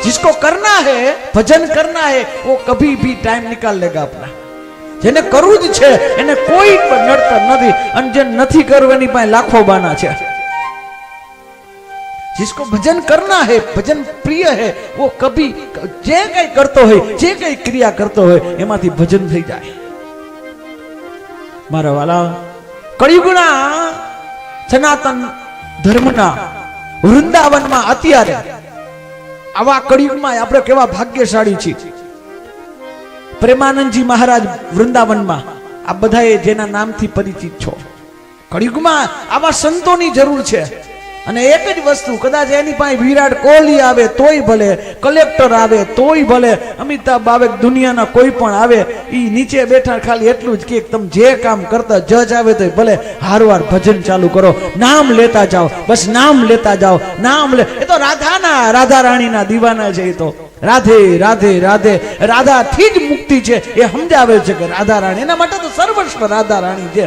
जिसको करना है भजन करना है वो कभी भी टाइम निकाल लेगा अपना જેને કરવું જ છે એને કોઈ નડતર નથી અને જે નથી કરવું એની પાસે લાખો બાના છે जिसको भजन करना है भजन प्रिय है वो कभी जे कई करतो है जे कई क्रिया करतो है एमांथी भजन થઈ જાય મારા વાલા કળિયુગના સનાતન ધર્મના વૃંદાવનમાં અત્યારે આવા કળિયુગમાં આપણે કેવા ભાગ્યશાળી છીએ પ્રેમાનંદજી મહારાજ વૃંદાવનમાં આ બધાએ જેના નામથી પરિચિત છો કળિયુગમાં આવા સંતોની જરૂર છે અને એક જ વસ્તુ કદાચ એની પાસે વિરાટ કોહલી આવે તોય ભલે કલેક્ટર આવે તોય ભલે અમિતાભ આવે દુનિયાના કોઈ પણ આવે ઈ નીચે બેઠા ખાલી એટલું જ કે તમે જે કામ કરતા જજ આવે તો ભલે હારવાર ભજન ચાલુ કરો નામ લેતા જાઓ બસ નામ લેતા જાઓ નામ લે એ તો રાધા રાણીના દીવાના છે એ તો રાધે રાધે રાધે રાધાથી જ મુક્તિ છે એ સમજાવે છે કે રાધા રાણી એના માટે તો સર્વસ્વ રાધા રાણી છે